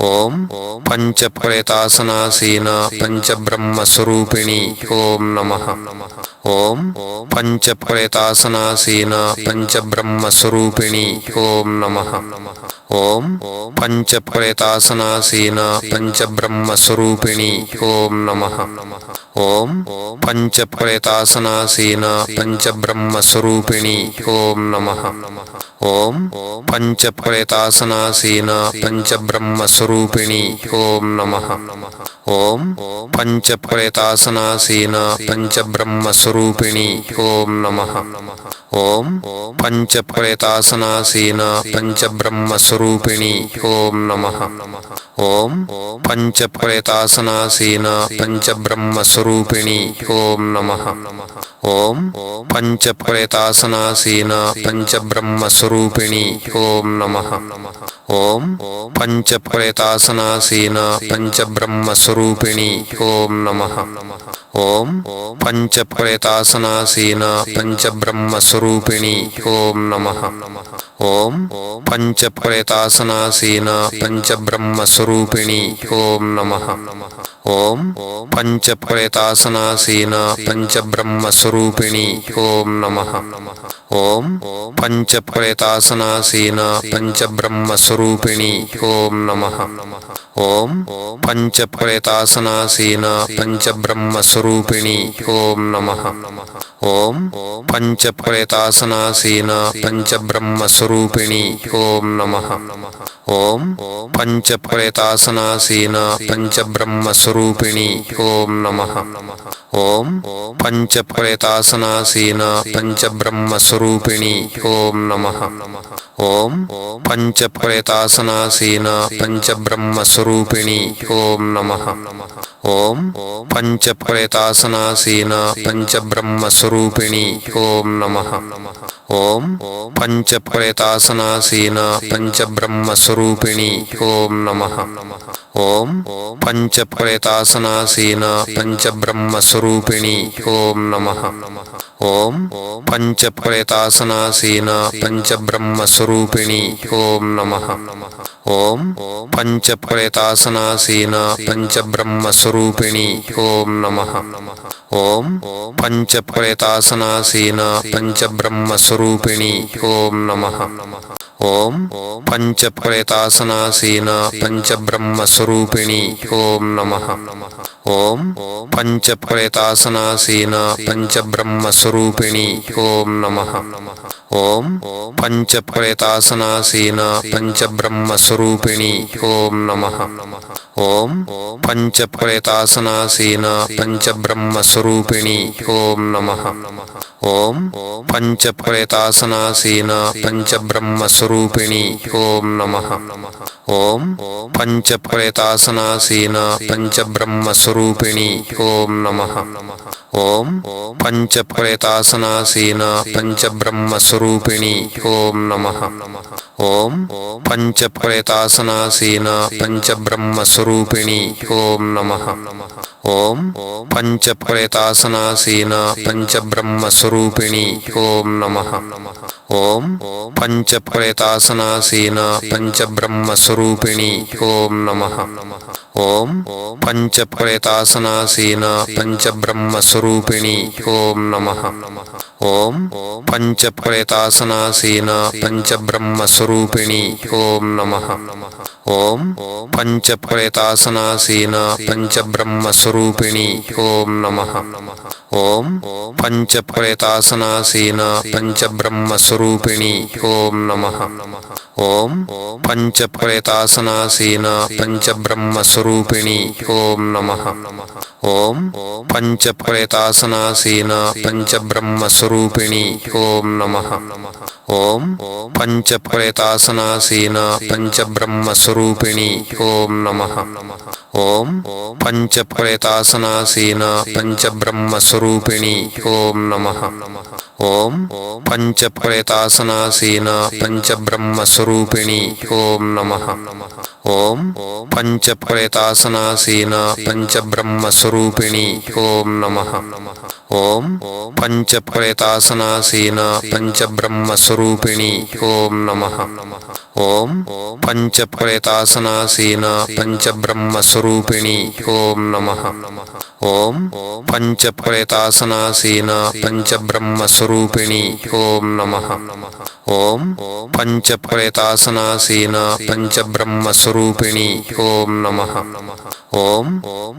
ओम पंचप्रेतासनासीना पंचब्रह्मस्वरूपिणी ओम नमः। ओम पंचप्रेतासनासीना पंचब्रह्मस्वरूपिणी ओम नमः। ओम पंचप्रेतासनासीना पंचब्रह्मस्वरूपिणी ओम नमः। ओम पंचप्रेतासनासीना पंचब्रह्मस्वरूपिणी ओम नमः। ओम पंचप्रेतासनासीना पंचब्रह्मस्वरूपिणी ओम नमः। ओम पंचप्रेतासनासीना पंचब्रह्मस्वरूपिणी ओम नमः। ओम पंचप्रेतासनासीना पंचब्रह्मस्वरूपिणी ओम नमः। ओम पंचप्रेतासनासीना पंचब्रह्मस्वरूपिणी ओम नमः। ओम पंचप्रेतासनासीना पंचब्रह्मस्वरूपिणी ओम नमः। ओम पंचप्रेतासनासीना पंचब्रह्मस्वरूपिणी ओम नमः। ओम पंचप्रेतासनासीना पंचब्रह्मस्वरूपिणी ओम नमः। ओम पंचप्रेतासनासीना पंचब्रह्मस्वरूपिणी ओम नमः। ओम पंचप्रेतासनासीना पंचब्रह्मस्वरूपिणी ओम नमः। ओम पंचप्रेतासनासीना पंचब्रह्मस्वरूपिणी ओम नमः। ओम पंचप्रेतासनासीना पंचब्रह्मस्वरूपिणी ओम नमः। ओम पंचप्रेतासनासीना पंचब्रह्मस्वरूपिणी ओम नमः। ओम पंचप्रेतासनासीना पंचब्रह्मस्वरूपिणी ओम नमः। ओम पंचप्रेतासनासीना पंचब्रह्मस्वरूपिणी ओम नमः। ओम पंचप्रेतासनासीना पंचब्रह्मस्वरूपिणी ओम नमः। ओम पंचप्रेतासनासीना पंचब्रह्मस्वरूपिणी ओम नमः। ओम पंचप्रेतासनासीना पंचब्रह्मस्वरूपिणी ओम नमः। ओम पंचप्रेतासनासीना पंचब्रह्मस्वरूपिणी ओम नमः। ओम पंचप्रेतासनासीना पंचब्रह्मस्वरूपिणी ओम नमः। ओम पंचप्रेतासनासीना पंचब्रह्मस्वरूपिणी ओम नमः। ओम पंचप्रेतासनासीना पंचब्रह्मस्वरूपिणी ओम नमः। ओम पंचप्रेतासनासीना पंचब्रह्मस्वरूपिणी ओम नमः। ओम पंचप्रेतासनासीना पंचब्रह्मस्वरूपिणी ओम नमः। ओम पंचप्रेतासनासीना पंचब्रह्मस्वरूपिणी ओम नमः। ओम पंचप्रेतासनासीना पंचब्रह्मस्वरूपिणी ओम नमः। ओम पंचप्रेतासनासीना पंचब्रह्मस्वरूपिणी ओम नमः। ओम पंचप्रेतासनासीना पंचब्रह्मस्वरूपिणी ओम नमः। ओम पंचप्रेतासनासीना पंचब्रह्मस्वरूपिणी ओम नमः। ओम पंचप्रेतासनासीना पंचब्रह्मस्वरूपिणी ओम नमः। ओम पंचप्रेतासनासीना पंचब्रह्मस्वरूपिणी ओम नमः। ओम पंचप्रेतासनासीना पंचब्रह्मस्वरूपिणी ओम नमः। ओम पंचप्रेतासनासीना पंचब्रह्मस्वरूपिणी ओम नमः। ओम पंचप्रेतासनासीना पंचब्रह्मस्वरूपिणी ओम नमः। ओम पंचप्रेतासनासीना पंचब्रह्मस्वरूपिणी ओम नमः। ओम पंचप्रेतासनासीना पंचब्रह्मस्वरूपिणी ओम नमः। ओम पंचप्रेतासनासीना पंचब्रह्मस्वरूपिणी ओम नमः। ओम पंचप्रेतासनासीना पंचब्रह्मस्वरूपिणी ओम नमः। ओम पंचप्रेतासनासीना पंचब्रह्मस्वरूपिणी ओम नमः। ओम पंचप्रेतासनासीना पंचब्रह्मस्वरूपिणी ओम नमः। ओम पंचप्रेतासनासीना पंचब्रह्मस्वरूपिणी ओम नमः। ओम पंचप्रेतासनासीना पंचब्रह्मस्वरूपिणी ओम नमः। ओम पंचप्रेतासनासीना पंचब्रह्मस्वरूपिणी ओम नमः। ఓం పంచప్రేతాసనాసీన పంచబ్రహ్మస్వరూపిణి ఓం నమః. ఓం పంచప్రేతాసనాసీన పంచబ్రహ్మస్వరూపిణి ఓం నమః. ఓం పంచప్రేతాసనాసీన పంచబ్రహ్మస్వరూపిణి ఓం నమః. ఓం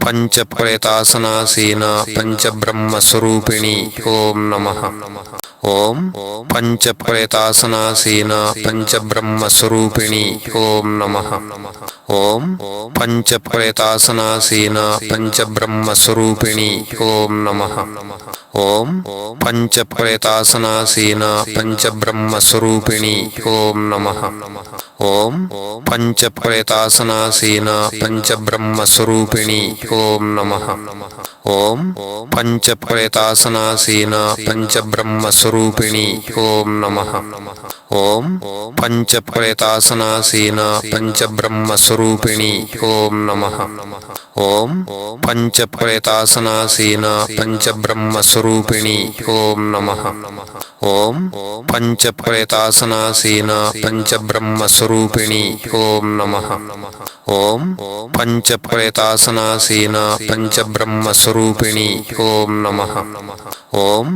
పంచప్రేతాసనాసీన పంచబ్రహ్మస్వరూపిణి ఓం నమః. ఓం పంచప్రేతాసనాసీన పంచబ్రహ్మస్వరూపిణి ఓం నమః. ఓం పంచప్రేతాసనాసీన పంచబ్రహ్మస్వరూపిణి ఓం నమః. ఓం పంచప్రేతాసనాసీన పంచబ్రహ్మస్వరూపిణి ఓం నమః. ఓం పంచప్రేతాసనాసీన పంచబ్రహ్మస్వరూపిణి ఓం నమః. ఓం పంచప్రేతాసనాసీన పంచబ్రహ్మస్వరూపిణి ఓం నమః. ఓం పంచప్రేతాసనాసీన పంచబ్రహ్మస్వరూపిణి ఓం నమః. ఓం పంచప్రేతాసనాసీన పంచబ్రహ్మస్వరూపిణి ఓం నమః. ఓం పంచప్రేతాసనాసీన పంచబ్రహ్మస్వరూపిణి ఓం నమః. ఓం పంచప్రేతాసనాసీన పంచబ్రహ్మస్వరూపిణి ఓం నమః. ఓం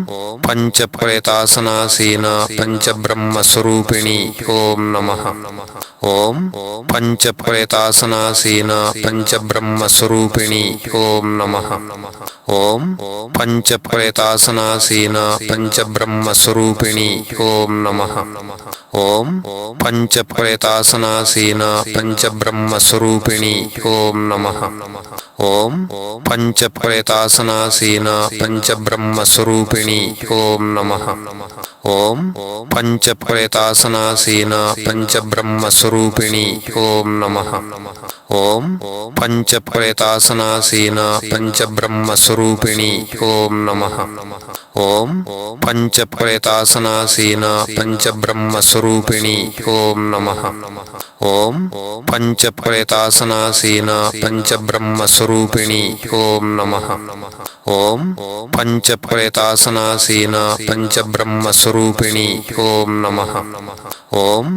పంచప్రేతాసనాసీన పంచబ్రహ్మస్వరూపిణి ఓం నమః. ఓం పంచప్రేతాసనాసీన పంచబ్రహ్మస్వరూపిణి ఓం నమః. ఓం పంచప్రేతాసనాసీన పంచబ్రహ్మస్వరూపిణి ఓం నమః. ఓం పంచప్రేతాసనాసీన పంచబ్రహ్మస్వరూపిణి ఓం నమః. ఓం పంచప్రేతాసనాసీన పంచబ్రహ్మస్వరూపిణి ఓం నమః. ఓం పంచప్రేతాసనాసీన పంచబ్రహ్మస్వరూపిణి ఓం నమః. ఓం పంచప్రేతాసనాసీన పంచబ్రహ్మస్వరూపిణి ఓం నమః. ఓం పంచప్రేతాసనాసీన పంచబ్రహ్మస్వరూపిణి ఓం నమః. ఓం పంచప్రేతాసనాసీన పంచబ్రహ్మస్వరూపిణి ఓం నమః. ఓం పంచప్రేతాసనాసీన పంచబ్రహ్మస్వరూపిణి ఓం నమః. ఓం పంచప్రేతాసనాసీన పంచబ్రహ్మస్వరూపిణి ఓం నమః. ఓం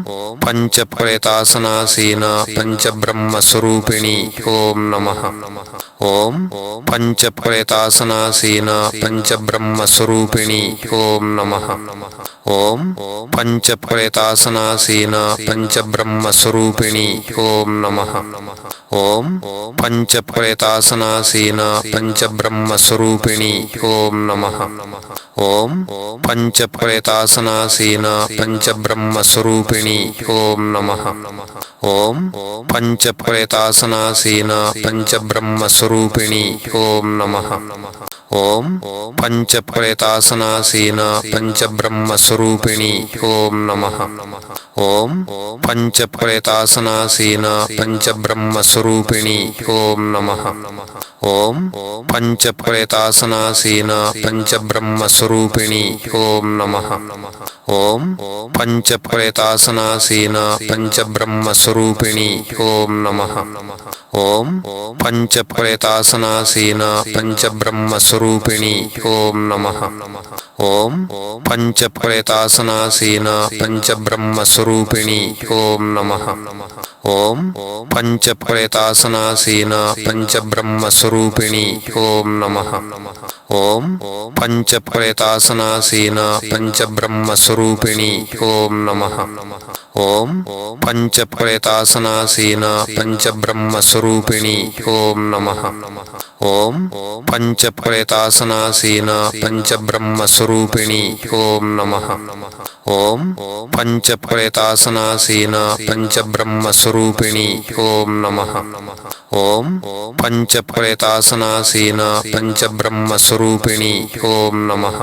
పంచప్రేతాసనాసీన పంచబ్రహ్మస్వరూపిణి ఓం నమః. ఓం పంచప్రేతాసనాసీన పంచబ్రహ్మస్వరూపిణి ఓం నమః. ఓం పంచప్రేతాసనాసీన పంచబ్రహ్మస్వరూపిణి ఓం నమః. ఓం పంచప్రేతాసనాసీన పంచబ్రహ్మస్వరూపిణి ఓం నమః. ఓం పంచప్రేతాసనాసీన పంచబ్రహ్మస్వరూపిణి ఓం నమః. ఓం పంచప్రేతాసనాసీన పంచబ్రహ్మస్వరూపిణి ఓం నమః. ఓం పంచప్రేతాసనాసీన పంచబ్రహ్మస్వరూపిణి ఓం నమః. ఓం పంచప్రేతాసనాసీన పంచబ్రహ్మస్వరూపిణి ఓం నమః. ఓం పంచప్రేతాసనాసీన పంచబ్రహ్మస్వరూపిణి ఓం నమః. ఓం పంచప్రేతాసనాసీన పంచబ్రహ్మస్వరూపిణి ఓం నమః. ఓం పంచప్రేతాసనాసీన పంచబ్రహ్మస్వరూపిణి ఓం నమః. ఓం పంచప్రేతాసనాసీన పంచబ్రహ్మస్వరూపిణి ఓం నమః. ఓం పంచప్రేతాసనాసీన పంచబ్రహ్మస్వరూపిణి ఓం నమః. ఓం పంచప్రేతాసనాసీన పంచబ్రహ్మస్వరూపిణి ఓం నమః. ఓం పంచప్రేతాసనాసీన పంచబ్రహ్మస్వరూపిణి ఓం నమః. ఓం పంచప్రేతాసనాసీన పంచబ్రహ్మస్వరూపిణి ఓం నమః. ఓం పంచప్రేతాసనాసీన పంచబ్రహ్మస్వరూపిణి ఓం నమః.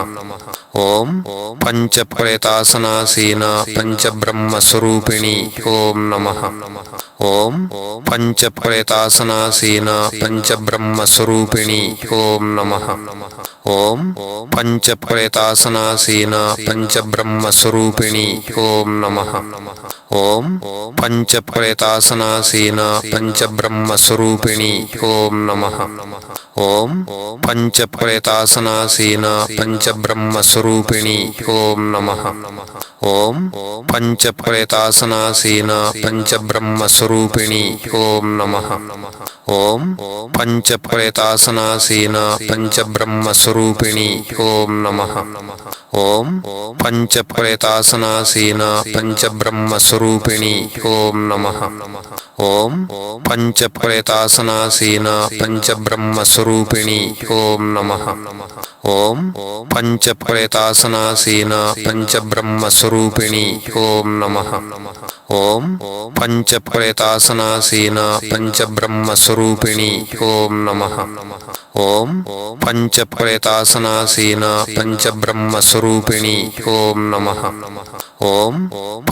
ఓం పంచప్రేతాసనాసీన పంచబ్రహ్మస్వరూపిణి ఓం నమః. ఓం పంచప్రేతాసనాసీన పంచబ్రహ్మస్వరూపిణి സ്വരൂപിണി ഓം നമഃ. ഓം പഞ്ചപ്രേതാസനാസീന പഞ്ചബ്രഹ്മസ്വരൂപിണി ഓം നമഃ. ഓം പഞ്ചപ്രേതാസനാസീന പഞ്ചബ്രഹ്മസ്വരൂപിണി ഓം നമഃ. ഓം പഞ്ചപ്രേതാസനാസീന പഞ്ചബ്രഹ്മസ്വരൂപിണി ഓം നമഃ. ഓം പഞ്ചപ്രേതാസനാസീന പഞ്ചബ്രഹ്മസ്വരൂപിണി ഓം നമഃ. ഓം പഞ്ചപ്രേതാസനാസീന പഞ്ചബ്രഹ്മസ്വരൂപിണി ഓം നമഃ. ഓം പഞ്ചപ്രേതാസനാസീന പഞ്ചബ്രഹ്മസ്വരൂപിണി ഓം നമഃ. ഓം പഞ്ചപ്രേതാസനാസീന പഞ്ചബ്രഹ്മസ്വരൂപിണി ഓം നമഃ. ഓം പഞ്ചപ്രേതാസനാസീന പഞ്ചബ്രഹ്മസ്വരൂപിണി ഓം നമഃ. ഓം പഞ്ചപ്രേതാസനാസീന പഞ്ചബ്രഹ്മസ്വരൂപിണി ഓം നമഃ. ഓം പഞ്ചപ്രേതാസനാസീന പഞ്ചബ്രഹ്മസ്വരൂപിണി ഓം നമഃ. ഓം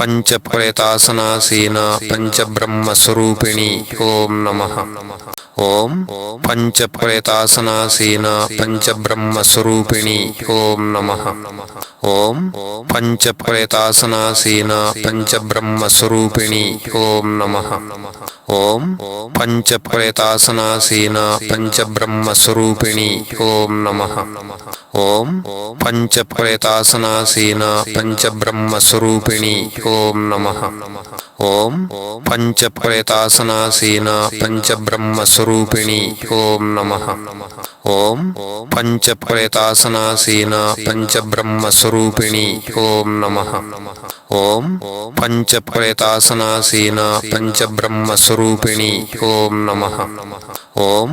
പഞ്ചപ്രേതാസനാസീന പഞ്ചബ്രഹ്മസ്വരൂപിണി ഓം നമഃ. ഓം പഞ്ചപ്രേതാസനാസീന പഞ്ചബ്രഹ്മസ്വരൂപിണി ഓം നമഃ. ഓം പഞ്ചപ്രേതാസനാസീന പഞ്ചബ്രഹ്മസ്വരൂപിണി ഓം നമഃ. ഓം പഞ്ചപ്രേതാസനാസീന പഞ്ചബ്രഹ്മസ്വരൂപിണി ഓം നമഃ. ഓം പഞ്ചപ്രേതാസനാസീന പഞ്ചബ്രഹ്മസ്വരൂപിണി ഓം നമഃ. ഓം പഞ്ചപ്രേതാസനാസീന പഞ്ചബ്രഹ്മസ്വരൂപിണി ഓം നമഃ. ഓം പഞ്ചപ്രേതാസനാസീന പഞ്ചബ്രഹ്മസ്വരൂപിണി ഓം നമഃ. ഓം പഞ്ചപ്രേതാസനാസീന പഞ്ചബ്രഹ്മസ്വരൂപിണി ഓം നമഃ. ഓം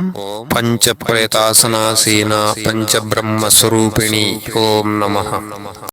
പഞ്ചപ്രേതാസനാസീന പഞ്ചബ്രഹ്മസ്വരൂപിണി ഓം നമഃ.